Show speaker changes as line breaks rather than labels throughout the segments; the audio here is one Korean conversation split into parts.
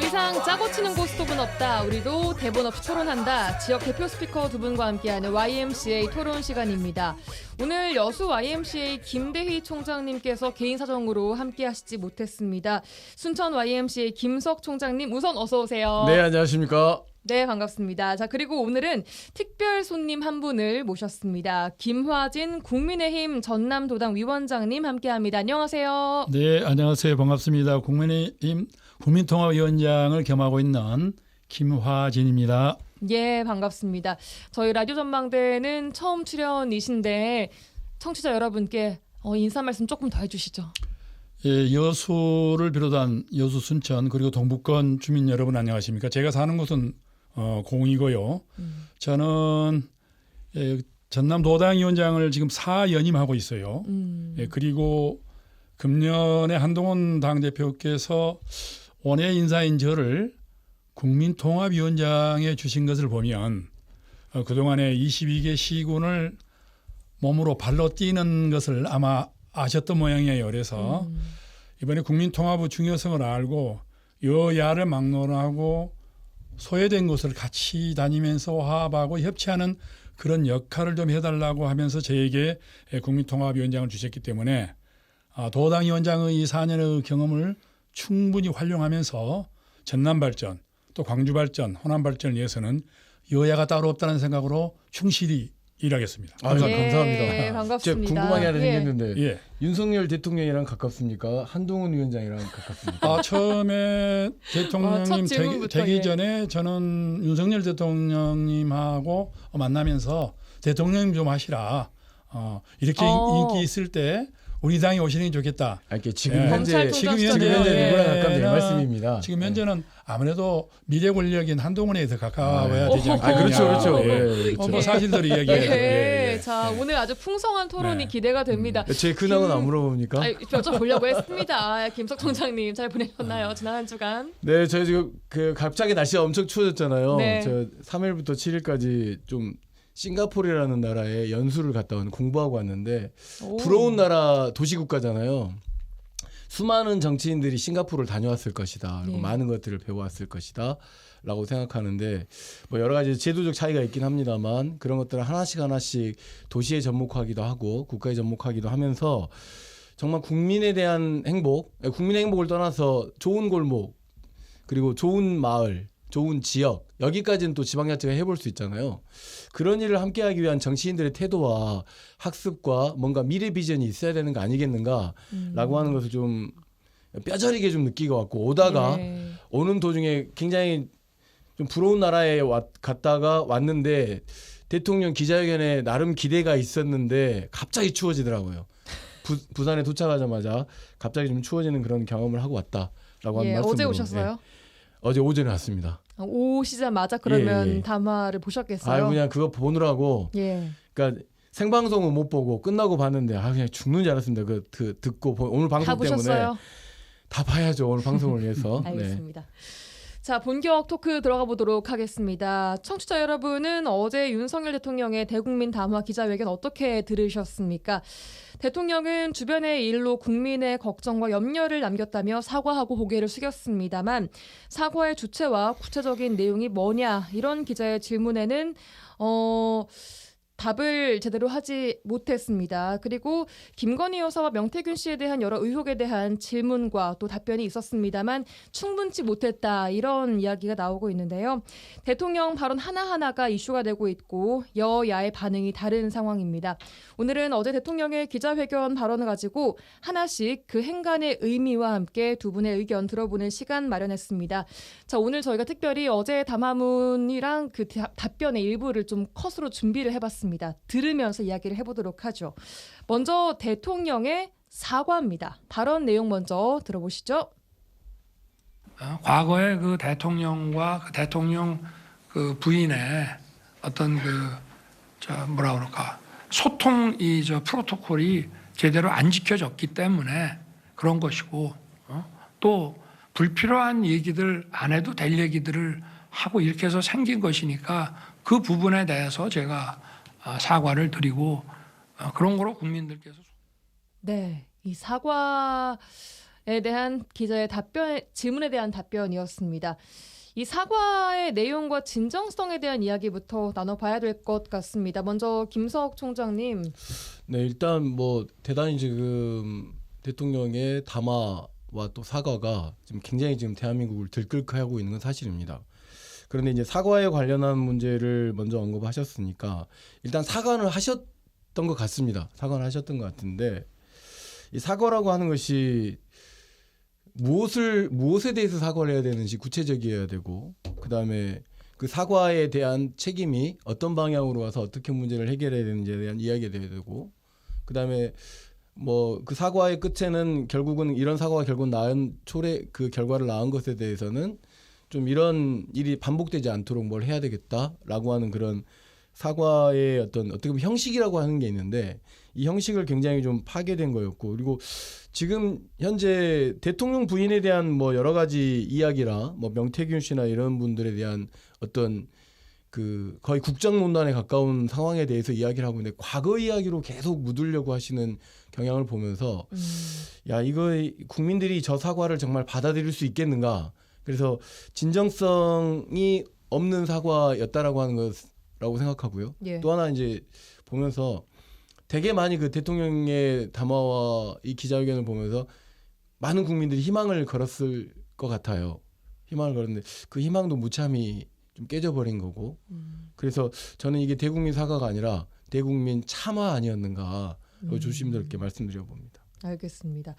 이상 짜고 치는 고스톱은 없다. 우리도 대본 없이 토론한다. 지역 대표 스피커 두 분과 함께하는 YMCA 토론 시간입니다. 오늘 여수 YMCA 김대희 총장님께서 개인 사정으로 함께하시지 못했습니다. 순천 YMCA 김석 총장님 우선 어서 오세요.
네, 안녕하십니까.
네, 반갑습니다. 자, 그리고 오늘은 특별 손님 한 분을 모셨습니다. 김화진 국민의힘 전남도당 위원장님 함께합니다. 안녕하세요.
네, 안녕하세요. 반갑습니다. 국민의힘 국민통합위원장을 겸하고 있는 김화진입니다.
예, 반갑습니다. 저희 라디오 전망대는 처음 출연이신데 청취자 여러분께 인사 말씀 조금 더 해주시죠.
예, 여수를 비롯한 여수, 순천 그리고 동북권 주민 여러분 안녕하십니까? 제가 사는 곳은 공이고요. 저는 전남도당위원장을 지금 4연임하고 있어요. 예, 그리고 금년에 한동훈 당대표께서 원외 인사인 저를 국민통합위원장에 주신 것을 보면 그동안에 22개 시군을 몸으로 발로 뛰는 것을 아마 아셨던 모양이에요. 그래서 이번에 국민통합의 중요성을 알고 여야를 막론하고 소외된 곳을 같이 다니면서 화합하고 협치하는 그런 역할을 좀 해달라고 하면서 저에게 국민통합위원장을 주셨기 때문에 도당위원장의 이 4년의 경험을 충분히 활용하면서 전남 발전, 또 광주 발전, 호남 발전을 위해서는 여야가 따로 없다는 생각으로 충실히 일하겠습니다.
감사합니다.
예, 반갑습니다.
제가 궁금한 게 하나 생겼는데
예.
윤석열 대통령이랑 가깝습니까? 한동훈 위원장이랑 가깝습니까?
처음에
첫
대통령님
질문부터,
되기
예.
전에 저는 윤석열 대통령님하고 만나면서 대통령님 좀 하시라. 이렇게 인기 있을 때 우리 당에 오시는 게 좋겠다.
이렇게 지금
예.
현재
지금
누구랑
예.
가깝다는 말씀입니다.
지금 현재는 아무래도 미래 권력인 한동훈에 더 가까워야 되지 않겠냐.
그렇죠.
예,
뭐 사실대로 이야기해요.
예. 자, 오늘 아주 풍성한 토론이
네.
기대가 됩니다.
제 근황은 안 물어봅니까?
여쭤보려고 했습니다. 김석 총장님 잘 보내셨나요? 지난 한 주간.
네, 저희 지금 갑자기 날씨가 엄청 추워졌잖아요.
네.
저 3일부터 7일까지 좀 싱가포르라는 나라에 연수를 갔다 공부하고 왔는데 부러운 나라 도시국가잖아요. 수많은 정치인들이 싱가포르를 다녀왔을 것이다. 그리고
네.
많은 것들을 배워왔을 것이다. 라고 생각하는데 뭐 여러 가지 제도적 차이가 있긴 합니다만 그런 것들을 하나씩 도시에 접목하기도 하고 국가에 접목하기도 하면서 정말 국민에 대한 행복, 국민의 행복을 떠나서 좋은 골목 그리고 좋은 마을, 좋은 지역 여기까지는 또 지방자치가 해볼 수 있잖아요. 그런 일을 함께하기 위한 정치인들의 태도와 학습과 뭔가 미래 비전이 있어야 되는 거 아니겠는가라고 하는 것을 좀 뼈저리게 좀 느끼고 왔고 오다가
예.
오는 도중에 굉장히 좀 부러운 나라에 갔다가 왔는데 대통령 기자회견에 나름 기대가 있었는데 갑자기 추워지더라고요. 부산에 도착하자마자 갑자기 좀 추워지는 그런 경험을 하고 왔다라고 하는 말씀으로.
어제 오셨어요?
어제 오전에 왔습니다.
오시자마자 그러면
예.
담화를 보셨겠어요?
그냥 그거 보느라고.
예.
그러니까 생방송은 못 보고 끝나고 봤는데 그냥 죽는 줄 알았습니다. 그 듣고 오늘 방송
다
때문에
보셨어요?
다 봐야죠. 오늘 방송을 위해서. 네.
알겠습니다. 자, 본격 토크 들어가 보도록 하겠습니다. 청취자 여러분은 어제 윤석열 대통령의 대국민 담화 기자회견 어떻게 들으셨습니까? 대통령은 주변의 일로 국민의 걱정과 염려를 남겼다며 사과하고 고개를 숙였습니다만 사과의 주체와 구체적인 내용이 뭐냐 이런 기자의 질문에는 답을 제대로 하지 못했습니다. 그리고 김건희 여사와 명태균 씨에 대한 여러 의혹에 대한 질문과 또 답변이 있었습니다만 충분치 못했다 이런 이야기가 나오고 있는데요. 대통령 발언 하나하나가 이슈가 되고 있고 여야의 반응이 다른 상황입니다. 오늘은 어제 대통령의 기자회견 발언을 가지고 하나씩 그 행간의 의미와 함께 두 분의 의견 들어보는 시간 마련했습니다. 자, 오늘 저희가 특별히 어제 담화문이랑 그 답변의 일부를 좀 컷으로 준비를 해봤습니다. 들으면서 이야기를 해보도록 하죠. 먼저 대통령의 사과입니다. 발언 내용 먼저 들어보시죠.
과거에 그 대통령과 그 대통령 그 부인의 어떤 뭐라 그럴까 소통 프로토콜이 제대로 안 지켜졌기 때문에 그런 것이고 또 불필요한 얘기들 안 해도 될 얘기들을 하고 이렇게 해서 생긴 것이니까 그 부분에 대해서 제가 사과를 드리고 그런 거로 국민들께서
네, 이 사과에 대한 기자의 질문에 대한 답변이었습니다. 이 사과의 내용과 진정성에 대한 이야기부터 나눠봐야 될 것 같습니다. 먼저 김석 총장님.
네, 일단 뭐 대단히 지금 대통령의 담화와 또 사과가 지금 굉장히 지금 대한민국을 들끓게 하고 있는 건 사실입니다. 그런데 이제 사과에 관련한 문제를 먼저 언급하셨으니까 일단 사과는 하셨던 것 같습니다. 사과는 하셨던 것 같은데 이 사과라고 하는 것이 무엇에 대해서 사과를 해야 되는지 구체적이어야 되고, 그다음에 그 사과에 대한 책임이 어떤 방향으로 와서 어떻게 문제를 해결해야 되는지에 대한 이야기가 돼야 되고, 그다음에 뭐 그 사과의 끝에는 결국은 이런 사과가 결국 낳은 그 결과를 낳은 것에 대해서는 좀 이런 일이 반복되지 않도록 뭘 해야 되겠다라고 하는 그런 사과의 어떻게 보면 형식이라고 하는 게 있는데, 이 형식을 굉장히 좀 파괴된 거였고, 그리고 지금 현재 대통령 부인에 대한 뭐 여러 가지 이야기라 뭐 명태균 씨나 이런 분들에 대한 어떤 그 거의 국정농단에 가까운 상황에 대해서 이야기를 하고 있는데, 과거 이야기로 계속 묻으려고 하시는 경향을 보면서 야, 이거 국민들이 저 사과를 정말 받아들일 수 있겠는가? 그래서 진정성이 없는 사과였다라고 하는 것라고 생각하고요.
예.
또 하나 이제 보면서 되게 많이 그 대통령의 담화와 이 기자회견을 보면서 많은 국민들이 희망을 걸었을 것 같아요. 희망을 걸었는데 그 희망도 무참히 좀 깨져버린 거고, 그래서 저는 이게 대국민 사과가 아니라 대국민 참화 아니었는가 조심스럽게 말씀드려 봅니다.
알겠습니다.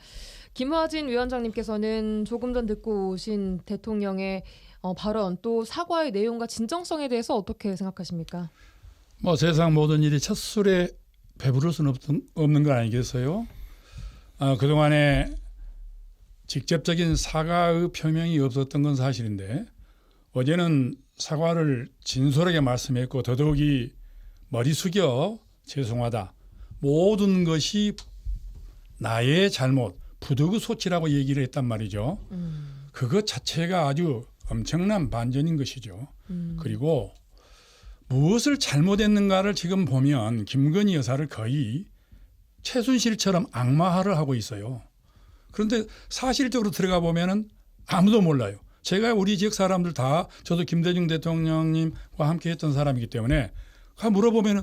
김화진 위원장님께서는 조금 전 듣고 오신 대통령의 발언 또 사과의 내용과 진정성에 대해서 어떻게 생각하십니까?
뭐 세상 모든 일이 첫 술에 배부를 수는 없는 거 아니겠어요? 그동안에 직접적인 사과의 표명이 없었던 건 사실인데, 어제는 사과를 진솔하게 말씀했고 더더욱이 머리 숙여 죄송하다, 모든 것이 나의 잘못, 부득의소치라고 얘기를 했단 말이죠. 그것 자체가 아주 엄청난 반전인 것이죠. 그리고 무엇을 잘못했는가를 지금 보면 김건희 여사를 거의 최순실처럼 악마화를 하고 있어요. 그런데 사실적으로 들어가 보면은 아무도 몰라요. 제가 우리 지역 사람들 다, 저도 김대중 대통령님과 함께 했던 사람이기 때문에 물어보면은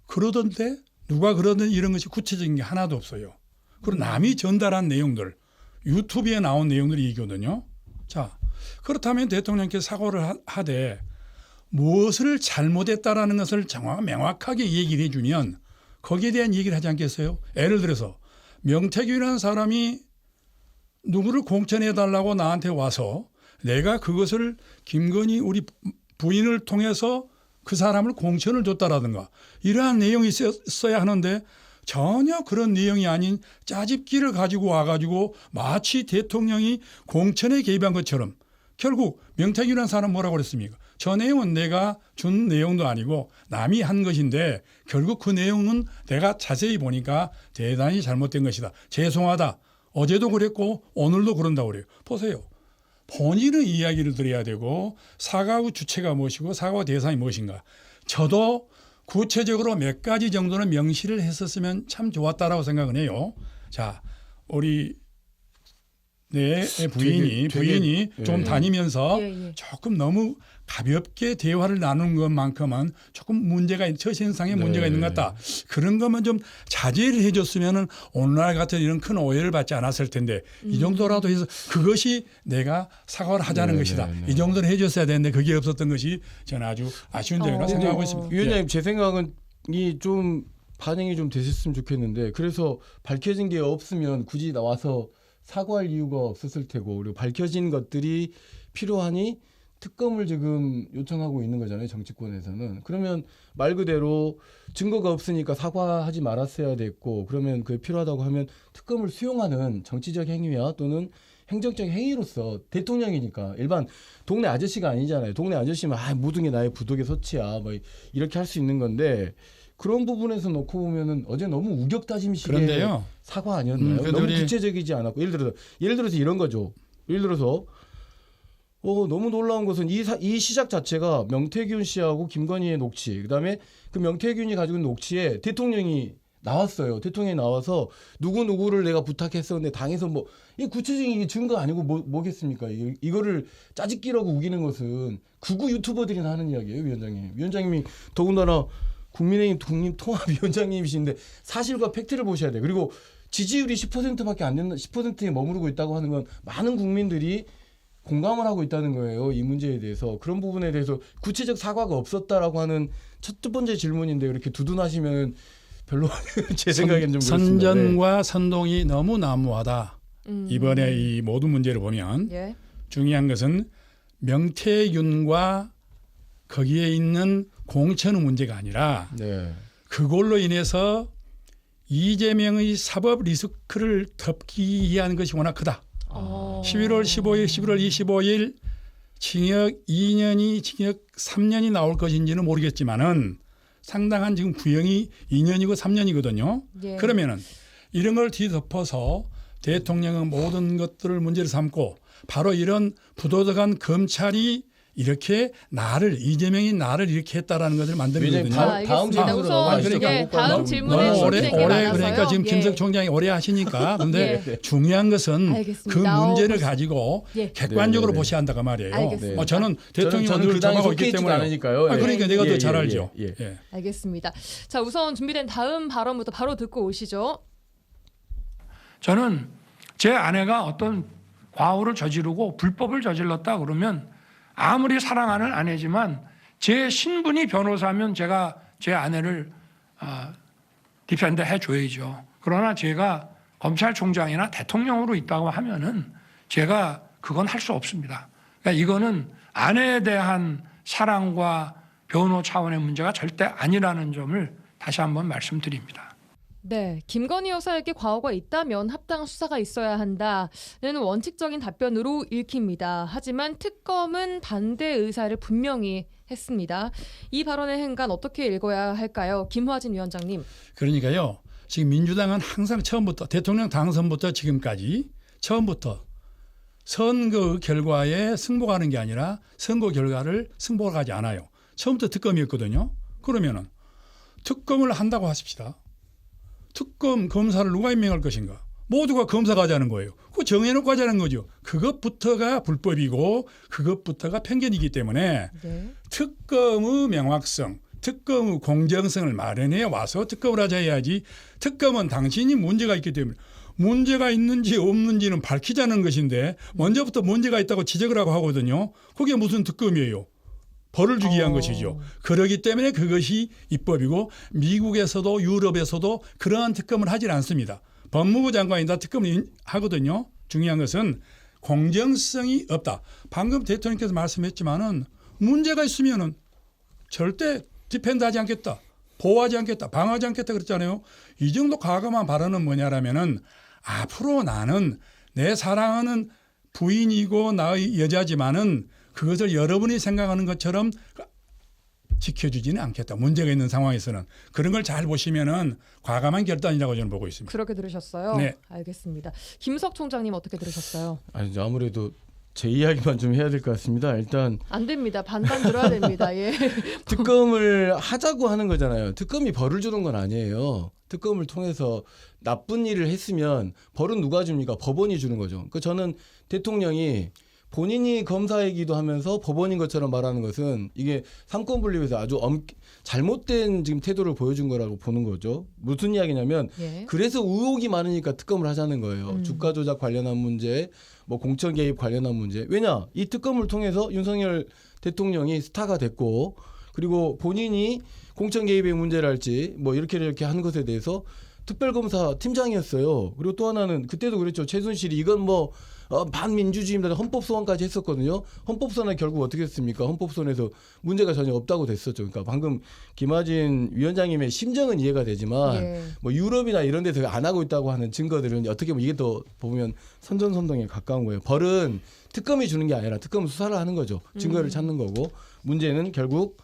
그러던데, 누가 그러던데, 이런 것이 구체적인 게 하나도 없어요. 그리고 남이 전달한 내용들, 유튜브에 나온 내용들이 이거든요. 자, 그렇다면 대통령께서 사과를 하되 무엇을 잘못했다라는 것을 명확하게 얘기를 해주면 거기에 대한 얘기를 하지 않겠어요? 예를 들어서 명태균이라는 사람이 누구를 공천해달라고 나한테 와서 내가 그것을 김건희 우리 부인을 통해서 그 사람을 공천을 줬다라든가 이러한 내용이 있어야 하는데, 전혀 그런 내용이 아닌 짜집기를 가지고 와가지고 마치 대통령이 공천에 개입한 것처럼, 결국 명태균이라는 사람 뭐라고 그랬습니까? 저 내용은 내가 준 내용도 아니고 남이 한 것인데 결국 그 내용은 내가 자세히 보니까 대단히 잘못된 것이다. 죄송하다. 어제도 그랬고 오늘도 그런다고 그래요. 보세요. 본인의 이야기를 드려야 되고 사과의 주체가 무엇이고 사과 대상이 무엇인가. 저도 구체적으로 몇 가지 정도는 명시를 했었으면 참 좋았다라고 생각은 해요. 자, 우리 내 부인이 좀 다니면서 조금 너무 가볍게 대화를 나누는 것만큼은 조금 문제가, 처신상에 문제가 있는 것 같다. 그런 것만 좀 자제를 해줬으면 오늘날 같은 이런 큰 오해를 받지 않았을 텐데, 이 정도라도 해서 그것이 내가 사과를 하자는 것이다. 이 정도는 해줬어야 되는데 그게 없었던 것이 저는 아주 아쉬운 점이라고 생각하고 있습니다.
위원장님, 제 생각은 이 좀 반영이 좀 되셨으면 좋겠는데, 그래서 밝혀진 게 없으면 굳이 나와서 사과할 이유가 없었을 테고, 그리고 밝혀진 것들이 필요하니 특검을 지금 요청하고 있는 거잖아요, 정치권에서는. 그러면 말 그대로 증거가 없으니까 사과하지 말았어야 됐고, 그러면 그게 필요하다고 하면 특검을 수용하는 정치적 행위야 또는 행정적 행위로서, 대통령이니까 일반 동네 아저씨가 아니잖아요. 동네 아저씨면 모든 게 나의 부득의 소치야 뭐 이렇게 할 수 있는 건데, 그런 부분에서 놓고 보면은 어제 너무 우격다짐식의
그런데요.
사과 아니었나요? 너무 구체적이지 않았고, 예를 들어서 이런 거죠. 예를 들어서 너무 놀라운 것은 이 시작 자체가 명태균 씨하고 김건희의 녹취, 그다음에 그 명태균이 가지고 있는 녹취에 대통령이 나왔어요. 대통령이 나와서 누구를 내가 부탁했었는데 당에서 뭐 이 구체적인 증거 아니고 뭐겠습니까? 이거를 짜집기라고 우기는 것은 극우 유튜버들이나 하는 이야기예요, 위원장님. 위원장님이 더군다나 국민의힘 독립통합위원장님이신데 사실과 팩트를 보셔야 돼요. 그리고 지지율이 10%밖에 안 된다, 10%에 머무르고 있다고 하는 건 많은 국민들이 공감을 하고 있다는 거예요. 이 문제에 대해서. 그런 부분에 대해서 구체적 사과가 없었다라고 하는 첫 번째 질문인데 이렇게 두둔하시면 별로 제 생각에는 좀 그렇습니다.
선전과 선동이 너무 난무하다. 이번에 이 모든 문제를 보면
예.
중요한 것은 명태균과 거기에 있는 공천의 문제가 아니라
네.
그걸로 인해서 이재명의 사법 리스크를 덮기 위한 것이 워낙 크다. 11월 15일, 11월 25일 징역 2년이 징역 3년이 나올 것인지는 모르겠지만은 상당한 지금 구형이 2년이고 3년이거든요.
예.
그러면은 이런 걸 뒤덮어서 대통령은 모든 것들을 문제를 삼고 바로 이런 부도덕한 검찰이 이렇게 이재명이 나를 이렇게 했다라는 것을 만들거든요.
다음 질문으로
우선
넘어가시니까
예, 다음 질문에
너무 오래
준비된 게 많아서요.
그러니까 지금
예.
김석 총장이 오래 하시니까 근데
예.
중요한 것은
알겠습니다.
그 문제를 가지고
예.
객관적으로
네, 네, 네.
보셔야 한다고 말이에요.
알겠습니다.
저는 대통령을
저는
늘
그 당에
정하고
속해
있기
있지도
때문에
않으니까요.
그러니까 내가 더 잘
예,
알죠.
예.
예.
알겠습니다. 자, 우선 준비된 다음 발언부터 바로 듣고 오시죠.
저는 제 아내가 어떤 과오를 저지르고 불법을 저질렀다 그러면 아무리 사랑하는 아내지만 제 신분이 변호사면 제가 제 아내를 디펜드 해줘야죠. 그러나 제가 검찰총장이나 대통령으로 있다고 하면은 제가 그건 할 수 없습니다. 그러니까 이거는 아내에 대한 사랑과 변호 차원의 문제가 절대 아니라는 점을 다시 한번 말씀드립니다.
네, 김건희 여사에게 과오가 있다면 합당한 수사가 있어야 한다는 원칙적인 답변으로 읽힙니다. 하지만 특검은 반대 의사를 분명히 했습니다. 이 발언의 행간 어떻게 읽어야 할까요? 김화진 위원장님.
그러니까요. 지금 민주당은 항상 처음부터 대통령 당선부터 지금까지 처음부터 선거 결과에 승복하는 게 아니라 선거 결과를 승복하지 않아요. 처음부터 특검이었거든요. 그러면은 특검을 한다고 하십시다. 특검 검사를 누가 임명할 것인가? 모두가 검사가 하자는 거예요. 그거 정해놓고 하자는 거죠. 그것부터가 불법이고 그것부터가 편견이기 때문에
네.
특검의 명확성, 특검의 공정성을 마련해 와서 특검을 하자 해야지 특검은 당신이 문제가 있기 때문에 문제가 있는지 없는지는 밝히자는 것인데 먼저부터 문제가 있다고 지적을 하고 하거든요. 그게 무슨 특검이에요. 벌을 주기 위한 것이죠. 그렇기 때문에 그것이 입법이고 미국에서도 유럽에서도 그러한 특검을 하질 않습니다. 법무부 장관이 다 특검을 하거든요. 중요한 것은 공정성이 없다. 방금 대통령께서 말씀했지만은 문제가 있으면은 절대 디펜드하지 않겠다. 보호하지 않겠다. 방어하지 않겠다 그랬잖아요. 이 정도 과감한 발언은 뭐냐라면은 앞으로 나는 내 사랑하는 부인이고 나의 여자지만은 그것을 여러분이 생각하는 것처럼 지켜주지는 않겠다. 문제가 있는 상황에서는. 그런 걸 잘 보시면은 과감한 결단이라고 저는 보고 있습니다.
그렇게 들으셨어요?
네.
알겠습니다. 김석 총장님 어떻게 들으셨어요?
아니, 아무래도 제 이야기만 좀 해야 될 것 같습니다. 일단
안 됩니다. 반반 들어야 됩니다. 예.
특검을 하자고 하는 거잖아요. 특검이 벌을 주는 건 아니에요. 특검을 통해서 나쁜 일을 했으면 벌은 누가 줍니까? 법원이 주는 거죠. 그 저는 대통령이 본인이 검사이기도 하면서 법원인 것처럼 말하는 것은 이게 삼권 분립에서 아주 잘못된 지금 태도를 보여준 거라고 보는 거죠. 무슨 이야기냐면
예.
그래서 의혹이 많으니까 특검을 하자는 거예요. 주가 조작 관련한 문제, 뭐 공천 개입 관련한 문제. 왜냐? 이 특검을 통해서 윤석열 대통령이 스타가 됐고 그리고 본인이 공천 개입의 문제랄지 뭐 이렇게 한 것에 대해서 특별검사 팀장이었어요. 그리고 또 하나는 그때도 그랬죠. 최순실이 이건 뭐 반민주주의입니다. 헌법소원까지 했었거든요. 헌법소원은 결국 어떻게 했습니까? 헌법소원에서 문제가 전혀 없다고 됐었죠. 그러니까 방금 김하진 위원장님의 심정은 이해가 되지만
예.
뭐 유럽이나 이런 데서 안 하고 있다고 하는 증거들은 어떻게 보면 이게 더 보면 선전선동에 가까운 거예요. 벌은 특검이 주는 게 아니라 특검은 수사를 하는 거죠. 증거를 찾는 거고 문제는 결국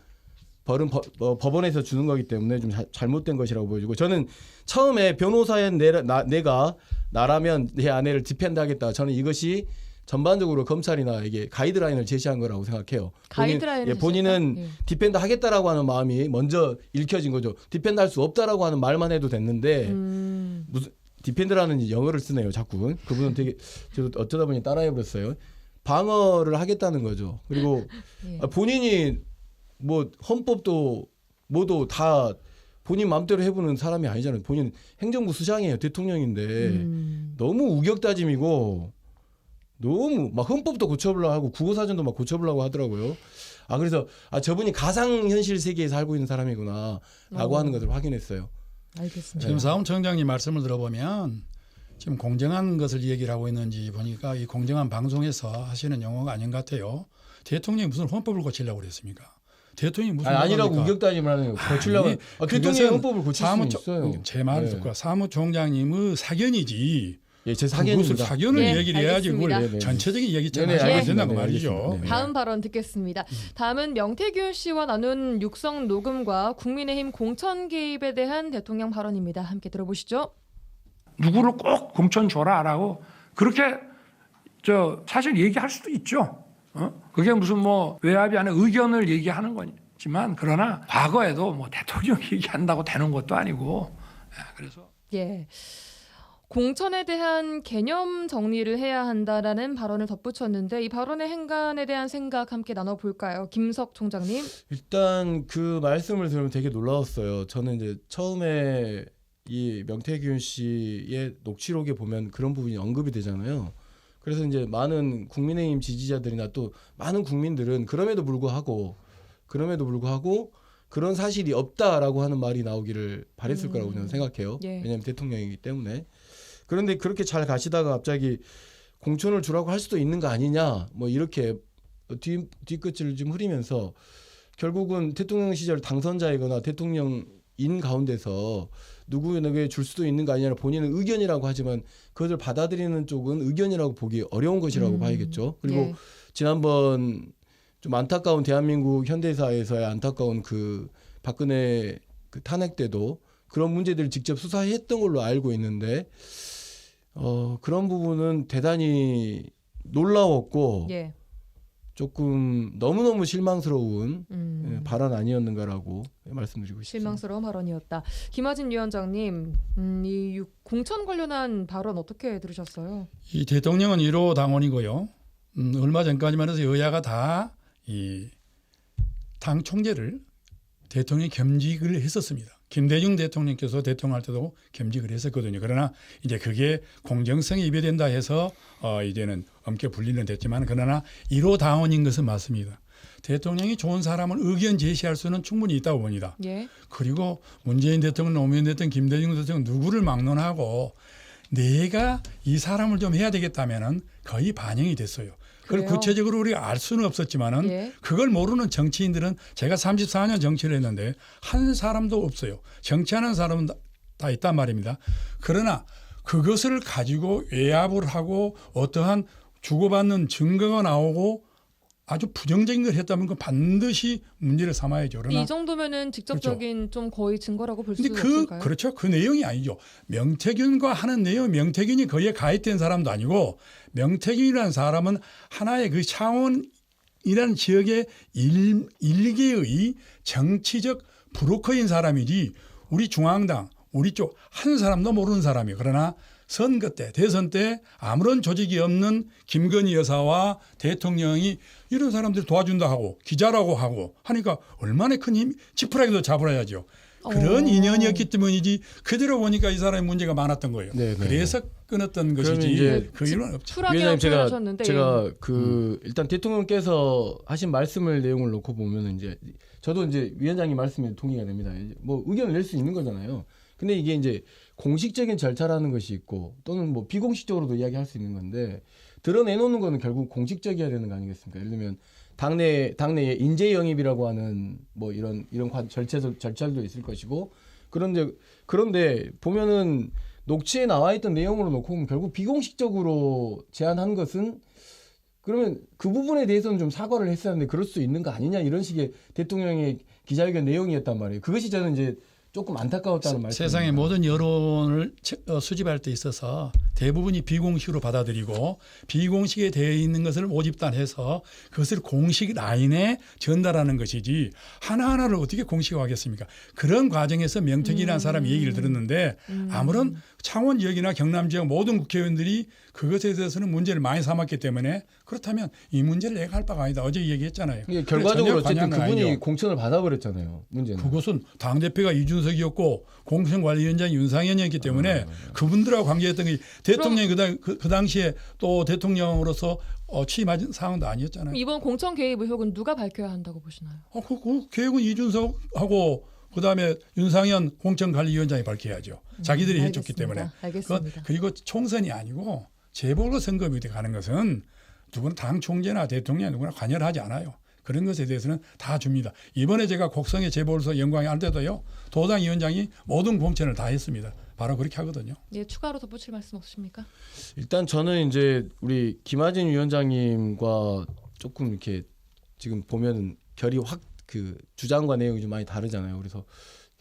벌은 법원에서 주는 거기 때문에 좀 잘못된 것이라고 보여지고 저는 처음에 변호사인 내가 나라면 내 아내를 디펜드하겠다. 저는 이것이 전반적으로 검찰이나 이게 가이드라인을 제시한 거라고 생각해요.
가이드라인을
본인은
제시했다? 예.
디펜더 하겠다라고 하는 마음이 먼저 읽혀진 거죠. 디펜더 할 수 없다라고 하는 말만 해도 됐는데 무슨 디펜더라는 영어를 쓰네요. 자꾸 그분은 되게 저도 어쩌다 보니 따라해버렸어요. 방어를 하겠다는 거죠. 그리고
예.
본인이 뭐 헌법도 뭐도 다 본인 마음대로 해보는 사람이 아니잖아요. 본인 행정부 수장이에요. 대통령인데 너무 우격다짐이고 너무 막 헌법도 고쳐보려고 하고 국어사전도 막 고쳐보려고 하더라고요. 그래서 저분이 가상현실 세계에 살고 있는 사람이구나라고 하는 것을 확인했어요.
알겠습니다.
지금 사무총장님 말씀을 들어보면 지금 공정한 것을 얘기를 하고 있는지 보니까 이 공정한 방송에서 하시는 용어가 아닌 것 같아요. 대통령이 무슨 헌법을 고치려고 그랬습니까? 대통령이 무슨
아니라고
헌법입니까?
우격다짐을 하는 거 고치려고 대통령의
그것은
헌법을 고칠 수는 있어요.
제 말을
네.
듣고 사무총장님의 사견이지.
예, 제
그것을
사견입니다.
사견을
네,
얘기를 해야지 그걸
알겠습니다.
전체적인 얘기처럼
네네,
하셔야
알겠습니다.
된다고
네,
말이죠.
알겠습니다. 네.
다음 발언 듣겠습니다. 다음은 명태균 씨와 나눈 육성 녹음과 국민의힘 공천 개입에 대한 대통령 발언입니다. 함께 들어보시죠.
누구를 꼭 공천 줘라라고 그렇게 사실 얘기할 수도 있죠. 그게 무슨 뭐 외압이 아닌 의견을 얘기하는 거지만 그러나 과거에도 뭐 대통령 얘기한다고 되는 것도 아니고 그래서
예. 공천에 대한 개념 정리를 해야 한다라는 발언을 덧붙였는데 이 발언의 행간에 대한 생각 함께 나눠볼까요? 김석 총장님.
일단 그 말씀을 들으면 되게 놀라웠어요. 저는 이제 처음에 이 명태균 씨의 녹취록에 보면 그런 부분이 언급이 되잖아요. 그래서 이제 많은 국민의힘 지지자들이나 또 많은 국민들은 그럼에도 불구하고 그런 사실이 없다라고 하는 말이 나오기를 바랬을 거라고 저는 생각해요.
예.
왜냐하면 대통령이기 때문에. 그런데 그렇게 잘 가시다가 갑자기 공천을 주라고 할 수도 있는 거 아니냐 뭐 이렇게 뒤끝을 좀 흐리면서 결국은 대통령 시절 당선자이거나 대통령인 가운데서 누구에게 줄 수도 있는 거 아니냐 본인은 의견이라고 하지만 그것을 받아들이는 쪽은 의견이라고 보기 어려운 것이라고 봐야겠죠. 그리고
예.
지난번 좀 안타까운 대한민국 현대사에서의 안타까운 그 박근혜 그 탄핵 때도 그런 문제들을 직접 수사했던 걸로 알고 있는데 그런 부분은 대단히 놀라웠고
예.
조금 너무너무 실망스러운 발언 아니었는가라고 말씀드리고 싶습니다.
실망스러운 발언이었다. 김하진 위원장님, 이 공천 관련한 발언 어떻게 들으셨어요?
이 대통령은 1호 당원이고요. 얼마 전까지만 해서 여야가 다 이 당 총재를 대통령이 겸직을 했었습니다. 김대중 대통령께서 대통령 할 때도 겸직을 했었거든요. 그러나 이제 그게 공정성이 위배된다 해서 이제는 엄격 분리는 됐지만 그러나 1호 당원인 것은 맞습니다. 대통령이 좋은 사람을 의견 제시할 수는 충분히 있다고 봅니다.
예.
그리고 문재인 대통령, 노무현 대통령, 김대중 대통령 누구를 막론하고 내가 이 사람을 좀 해야 되겠다면은 거의 반영이 됐어요. 그걸
그래요?
구체적으로 우리가 알 수는 없었지만은
예.
그걸 모르는 정치인들은 제가 34년 정치를 했는데 한 사람도 없어요. 정치하는 사람은 다 있단 말입니다. 그러나 그것을 가지고 외압을 하고 어떠한 주고받는 증거가 나오고 아주 부정적인 걸 했다면 그 반드시 문제를 삼아야죠. 그러나
이 정도면은 직접적인 좀 거의 증거라고 볼 수
근데
없을까요?
그렇죠. 그 내용이 아니죠. 명태균과 하는 내용, 명태균이 거기에 가입된 사람도 아니고 명태균이라는 사람은 하나의 그 창원이라는 지역의 일개의 정치적 브로커인 사람이지 우리 중앙당, 우리 쪽 한 사람도 모르는 사람이에요. 그러나 선거 때, 대선 때 아무런 조직이 없는 김건희 여사와 대통령이 이런 사람들 도와준다 하고 기자라고 하고 하니까 얼마나 큰 힘, 지푸라기도 잡으라야죠. 그런 인연이었기 때문이지 그대로 보니까 이 사람의 문제가 많았던 거예요.
네, 네.
그래서 끊었던
그러면
것이지
이제
그 이유는 없죠.
쿨하게
위원장님
표현하셨는데
제가 그 일단 대통령께서 하신 말씀을 내용을 놓고 보면 이제 저도 이제 위원장님 말씀에 동의가 됩니다. 뭐 의견을 낼 수 있는 거잖아요. 근데 이게 이제 공식적인 절차라는 것이 있고 또는 뭐 비공식적으로도 이야기할 수 있는 건데 드러내놓는 거는 결국 공식적이어야 되는 거 아니겠습니까? 예를 들면 당내에 인재 영입이라고 하는 뭐 이런 절차도 있을 것이고 그런데 보면은 녹취에 나와 있던 내용으로 놓고 보면 결국 비공식적으로 제안한 것은 그러면 그 부분에 대해서는 좀 사과를 했어야 하는데 그럴 수 있는 거 아니냐 이런 식의 대통령의 기자회견 내용이었단 말이에요. 그것이 저는 이제 조금 안타까웠다는 말씀.
세상의 모든 여론을 수집할 때 있어서 대부분이 비공식으로 받아들이고 비공식에 되어 있는 것을 모집단해서 그것을 공식 라인에 전달하는 것이지 하나하나를 어떻게 공식화하겠습니까? 그런 과정에서 명태균이라는 사람이 얘기를 들었는데 아무런 창원 지역이나 경남 지역 모든 국회의원들이 그것에 대해서는 문제를 많이 삼았기 때문에 그렇다면 이 문제를 내가 할 바가 아니다. 어제 얘기했잖아요.
이게 결과적으로
전혀
어쨌든
관여는
그분이
아니죠.
공천을 받아버렸잖아요. 문제는.
그것은 당대표가 이준석이었고 공천관리위원장이 윤상현이었기 때문에 그분들하고 관계했던 게 대통령이 그 당시에 또 대통령으로서 취임한 상황도 아니었잖아요.
이번 공천 개입 의혹은 누가 밝혀야 한다고 보시나요?
그 계획은 이준석하고 그다음에 윤상현 공천관리위원장이 밝혀야죠. 자기들이 해줬기 때문에.
알겠습니다.
그리고 총선이 아니고 재보궐선거에 가는 것은 누구나 당 총재나 대통령 누구나 관여를 하지 않아요. 그런 것에 대해서는 다 줍니다. 이번에 제가 곡성의 재보궐선거 영광에 할 때도요. 도당 위원장이 모든 공천을 다 했습니다. 바로 그렇게 하거든요.
예, 추가로 덧붙일 말씀 없으십니까?
일단 저는 이제 우리 김하진 위원장님과 조금 이렇게 지금 보면 결이 확 그 주장과 내용이 좀 많이 다르잖아요. 그래서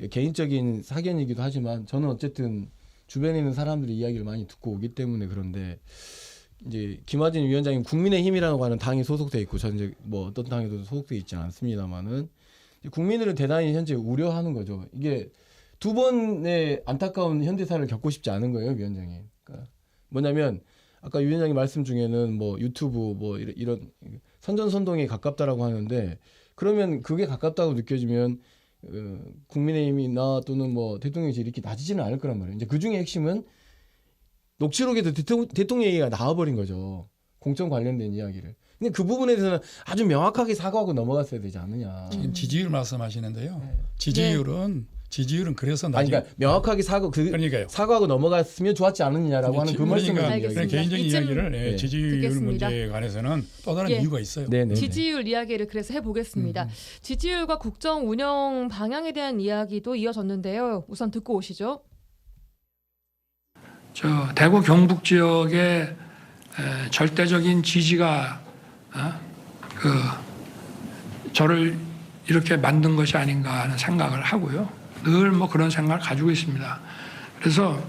개인적인 사견이기도 하지만 저는 어쨌든 주변에 있는 사람들이 이야기를 많이 듣고 오기 때문에 그런데 이제 김하진 위원장님 국민의힘이라고 하는 당이 소속돼 있고 저는 이제 뭐 어떤 당에도 소속돼 있지 않습니다만은 국민들은 대단히 현재 우려하는 거죠. 이게 두 번의 안타까운 현대사를 겪고 싶지 않은 거예요, 위원장님. 그러니까 뭐냐면 아까 위원장님 말씀 중에는 뭐 유튜브 뭐 이런 선전선동에 가깝다라고 하는데 그러면 그게 가깝다고 느껴지면 국민의힘이나 또는 뭐 대통령이 이렇게 낮지는 않을 거란 말이에요. 이제 그 중에 핵심은 녹취록에도 대통령 얘기가 나와버린 거죠. 공천 관련된 이야기를. 근데 그 부분에 대해서는 아주 명확하게 사과하고 넘어갔어야 되지 않느냐.
지금 지지율 말씀하시는데요.
네.
지지율은 그래서
아니, 그러니까 명확하게
그러니까요.
사과하고 넘어갔으면 좋았지 않느냐라고 하는 그 말씀을
알겠습니다.
그런 개인적인
이쯤
이야기를
네.
지지율
듣겠습니다.
문제에 관해서는 또 다른
예.
이유가 있어요.
네네.
지지율 이야기를 그래서 해보겠습니다. 지지율과 국정 운영 방향에 대한 이야기도 이어졌는데요. 우선 듣고 오시죠.
저 대구 경북 지역의 절대적인 지지가 저를 이렇게 만든 것이 아닌가 하는 생각을 하고요. 늘 뭐 그런 생각을 가지고 있습니다. 그래서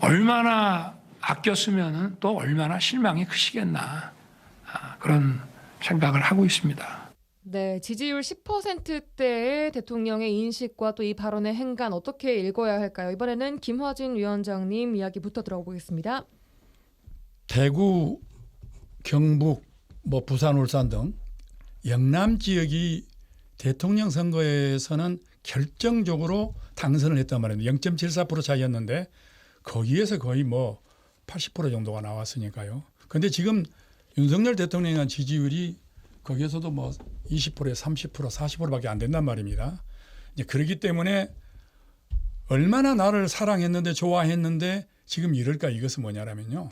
얼마나 아꼈으면 또 얼마나 실망이 크시겠나 그런 생각을 하고 있습니다.
네, 지지율 10%대의 대통령의 인식과 또 이 발언의 행간 어떻게 읽어야 할까요? 이번에는 김화진 위원장님 이야기부터 들어보겠습니다.
대구, 경북, 뭐 부산, 울산 등 영남 지역이 대통령 선거에서는 결정적으로 당선을 했단 말입니다. 0.74% 차이였는데 거기에서 거의 뭐 80% 정도가 나왔으니까요. 그런데 지금 윤석열 대통령에 대한 지지율이 거기에서도 뭐 20%에 30%, 40%밖에 안 된단 말입니다. 이제 그렇기 때문에 얼마나 나를 사랑했는데 좋아했는데 지금 이럴까 이것은 뭐냐면요.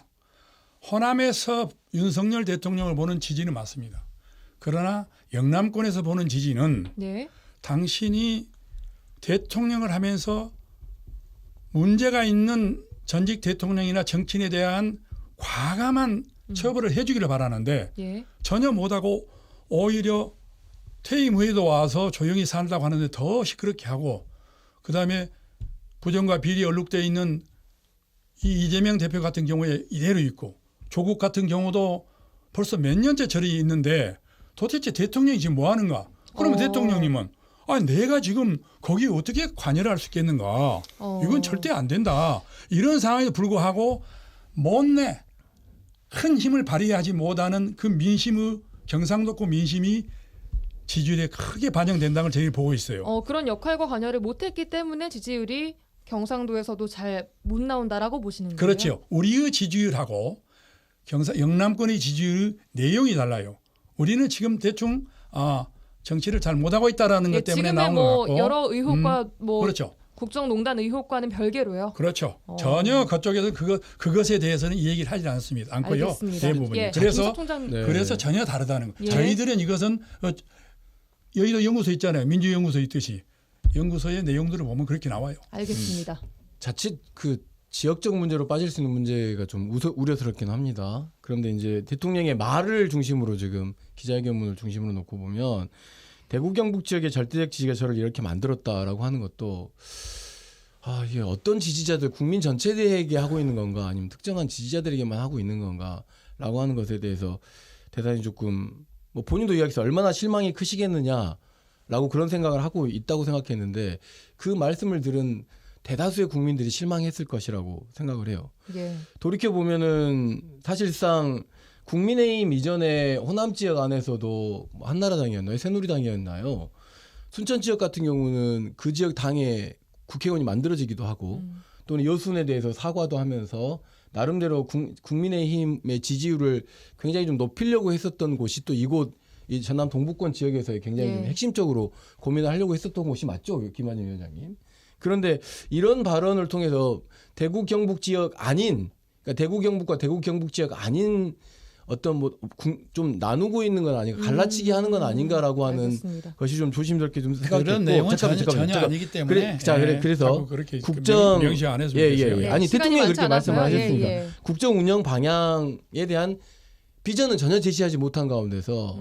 호남에서 윤석열 대통령을 보는 지지는 맞습니다. 그러나 영남권에서 보는 지지는
네.
당신이 대통령을 하면서 문제가 있는 전직 대통령이나 정치인에 대한 과감한 처벌을 해주기를 바라는데
예.
전혀 못하고 오히려 퇴임 후에도 와서 조용히 살다고 하는데 더 시끄럽게 하고 그다음에 부정과 비리 얼룩되어 있는 이 이재명 대표 같은 경우에 이대로 있고 조국 같은 경우도 벌써 몇 년째 저리 있는데 도대체 대통령이 지금 뭐 하는가? 그러면 대통령님은 내가 지금 거기에 어떻게 관여를 할 수 있겠는가? 이건 절대 안 된다. 이런 상황에 불구하고 못내 큰 힘을 발휘하지 못하는 그 민심의 경상도권 민심이 지지율에 크게 반영된다는 걸 저희 보고 있어요.
그런 역할과 관여를 못했기 때문에 지지율이 경상도에서도 잘 못 나온다라고 보시는 거예요?
그렇죠. 우리의 지지율하고 영남권의 지지율 내용이 달라요. 우리는 지금 대충 정치를 잘 못하고 있다라는 것 때문에 나온 것 같고
여러 의혹과 뭐
그렇죠.
국정농단 의혹과는 별개로요.
그렇죠. 전혀 그쪽에서 그것에 대해서는 이 얘기를 하지 않고요.
알겠습니다.
대부분이.
예.
네.
그래서 전혀 다르다는 거.
예.
저희들은 이것은 여의도 연구소 있잖아요. 민주연구소 있듯이 연구소의 내용들을 보면 그렇게 나와요.
알겠습니다.
자칫 그 지역적 문제로 빠질 수 있는 문제가 좀 우려스럽긴 합니다. 그런데 이제 대통령의 말을 중심으로 지금 기자회견문을 중심으로 놓고 보면 대구 경북 지역의 절대적 지지가 저를 이렇게 만들었다라고 하는 것도 이게 어떤 지지자들 국민 전체에게 하고 있는 건가 아니면 특정한 지지자들에게만 하고 있는 건가라고 하는 것에 대해서 대단히 조금 뭐 본인도 이야기해서 얼마나 실망이 크시겠느냐라고 그런 생각을 하고 있다고 생각했는데 그 말씀을 들은 대다수의 국민들이 실망했을 것이라고 생각을 해요.
예.
돌이켜 보면은 사실상 국민의힘 이전에 호남 지역 안에서도 한나라당이었나요? 새누리당이었나요? 순천 지역 같은 경우는 그 지역 당에 국회의원이 만들어지기도 하고 또는 여순에 대해서 사과도 하면서 나름대로 국민의힘의 지지율을 굉장히 좀 높이려고 했었던 곳이 또 이곳 이 전남 동부권 지역에서의 굉장히 좀 핵심적으로 고민을 하려고 했었던 곳이 맞죠, 김한진 위원장님. 그런데 이런 발언을 통해서 대구 경북 지역 아닌, 그러니까 대구 경북과 대구 경북 지역 아닌 어떤 뭐 좀 나누고 있는 건 아닌가, 갈라치기 하는 건 아닌가라고 하는
알겠습니다.
것이 좀 조심스럽게 좀 생각했고.
그런 내용은 전혀 아니기 때문에
그래서
그렇게
국정
명시 안 했으면 좋겠어요.
네,
아니
시간이
대통령이
많지
그렇게 말씀을
않아서요.
하셨으니까
예.
국정 운영 방향에 대한 비전은 전혀 제시하지 못한 가운데서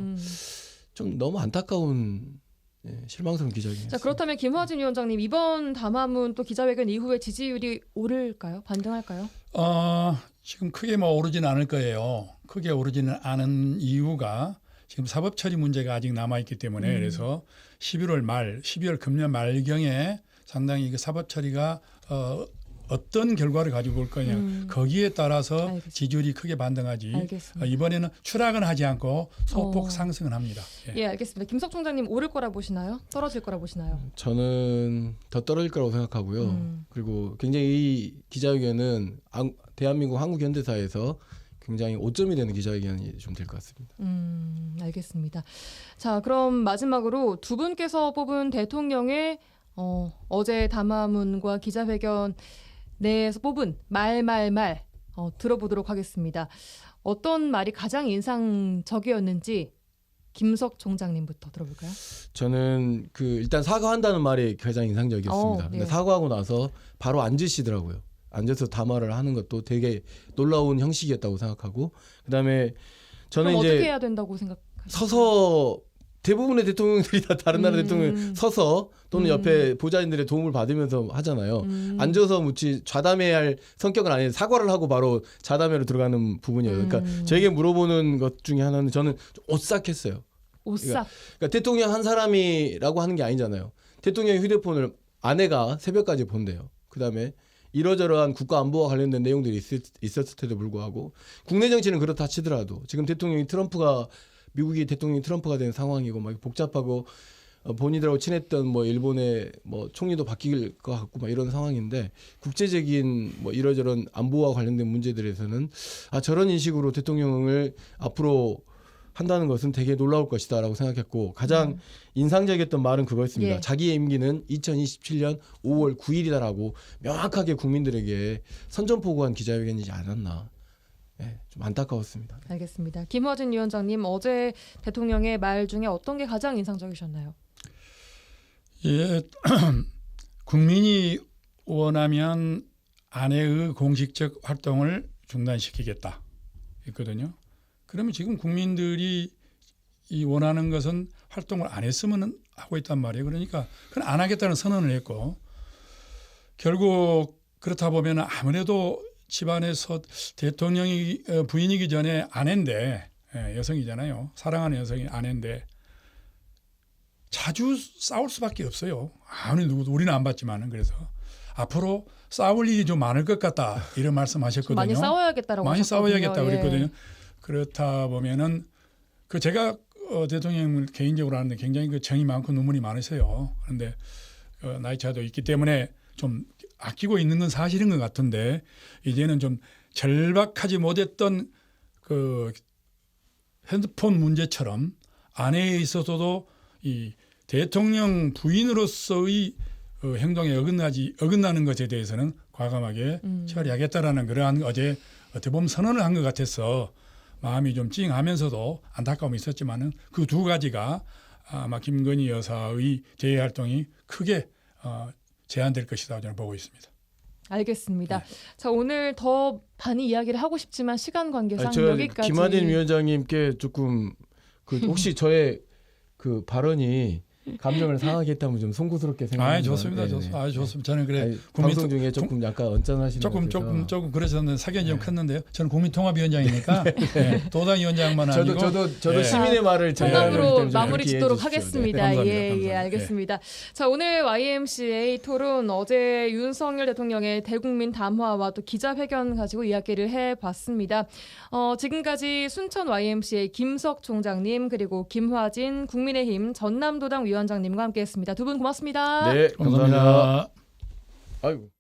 좀 너무 안타까운 실망스러운 기자회견이었습니다.
자, 그렇다면 김화진 위원장님 이번 담화문 또 기자회견 이후에 지지율이 오를까요? 반등할까요?
지금 크게 뭐 오르지는 않을 거예요. 크게 오르지는 않은 이유가 지금 사법 처리 문제가 아직 남아 있기 때문에 그래서 11월 말, 12월 금년 말경에 상당히 그 사법 처리가 어떤 결과를 가지고 올 거냐 거기에 따라서
알겠습니다.
지지율이 크게 반등하지.
알겠습니다.
이번에는 추락은 하지 않고 소폭 상승은 합니다.
예, 알겠습니다. 김석 총장님 오를 거라 보시나요? 떨어질 거라 보시나요?
저는 더 떨어질 거라고 생각하고요. 그리고 굉장히 이 기자회견은 대한민국 한국 현대사에서 굉장히 오점이 되는 기자회견이 좀 될 것 같습니다.
알겠습니다. 자, 그럼 마지막으로 두 분께서 뽑은 대통령의 어제 담화문과 기자회견 내에서 뽑은 말 들어보도록 하겠습니다. 어떤 말이 가장 인상적이었는지 김석 총장님부터 들어볼까요?
저는 일단 사과한다는 말이 가장 인상적이었습니다.
네.
근데 사과하고 나서 바로 앉으시더라고요. 앉아서 담화를 하는 것도 되게 놀라운 형식이었다고 생각하고, 그다음에 저는
그럼
이제
어떻게 해야 된다고 생각하세요?
서서 대부분의 대통령들이 다 다른 나라 대통령 서서 또는 옆에 보좌진들의 도움을 받으면서 하잖아요. 앉아서 묻지 좌담회해야 할 성격은 아니에요. 사과를 하고 바로 좌담회로 들어가는 부분이에요. 그러니까 저에게 물어보는 것 중에 하나는 저는 좀 오싹했어요.
오싹.
그러니까 대통령 한 사람이라고 하는 게 아니잖아요. 대통령의 휴대폰을 아내가 새벽까지 본대요. 그다음에 이러저러한 국가 안보와 관련된 내용들이 있었을 때도 불구하고 국내 정치는 그렇다 치더라도 지금 미국이 대통령이 트럼프가 된 상황이고 막 복잡하고 본인들하고 친했던 뭐 일본의 뭐 총리도 바뀔 것 같고 막 이런 상황인데 국제적인 뭐 이러저런 안보와 관련된 문제들에서는 저런 인식으로 대통령을 앞으로 한다는 것은 되게 놀라울 것이다라고 생각했고 가장 인상적이었던 말은 그거였습니다.
예.
자기의 임기는 2027년 5월 9일이다라고 명확하게 국민들에게 선전포고한 기자회견이지 않았나. 좀 안타까웠습니다.
알겠습니다. 김화진 위원장님 어제 대통령의 말 중에 어떤 게 가장 인상적이셨나요?
예, 국민이 원하면 아내의 공식적 활동을 중단시키겠다 있거든요. 그러면 지금 국민들이 이 원하는 것은 활동을 안 했으면 하고 있단 말이에요. 그러니까 그건 안 하겠다는 선언을 했고 결국 그렇다 보면 아무래도 집안에서 대통령이 부인이기 전에 아내인데 여성이잖아요. 사랑하는 여성이 아내인데 자주 싸울 수밖에 없어요. 아무리 누구도 우리는 안 봤지만은 그래서 앞으로 싸울 일이 좀 많을 것 같다 이런 말씀하셨거든요.
많이 싸워야겠다라고
많이
하셨거든요.
싸워야겠다
예.
그랬거든요. 그렇다 보면은 제가 대통령을 개인적으로 아는데 굉장히 정이 많고 눈물이 많으세요. 그런데 나이 차도 있기 때문에 좀 아끼고 있는 건 사실인 것 같은데 이제는 좀 절박하지 못했던 핸드폰 문제처럼 아내에 있어서도 이 대통령 부인으로서의 행동에 어긋나는 것에 대해서는 과감하게 처리하겠다라는 그러한 어제 어떻게 보면 선언을 한 것 같아서 마음이 좀 찡하면서도 안타까움이 있었지만은 그 두 가지가 아마 김건희 여사의 대외 활동이 크게 제한될 것이다 저는 보고 있습니다.
알겠습니다.
네.
자, 오늘 더 많이 이야기를 하고 싶지만 시간 관계상
저
여기까지.
김한진 위원장님께 조금 혹시 저의 그 발언이 감정을 상하게 했다면 좀 송구스럽게 생각합니다.
좋습니다.
네,
좋습니다.
네.
좋습니다. 저는 그래
아니,
국민
방송 중에 조금 약간 언짢으시는
조금 그래서 사견이 좀 컸는데요. 저는 국민통합위원장이니까 도당위원장만 아니고
저도
예.
시민의 말을
통합으로 마무리
그렇게
짓도록
이해해 주십시오.
하겠습니다.
감사합니다.
예,
감사합니다.
알겠습니다. 자, 오늘 YMCA 토론 어제 윤석열 대통령의 대국민 담화와 또 기자회견 가지고 이야기를 해봤습니다. 지금까지 순천 YMCA 김석 총장님 그리고 김화진 국민의힘 전남도당 위원장님과 함께했습니다. 두 분 고맙습니다.
네, 감사합니다.
감사합니다.
아이고.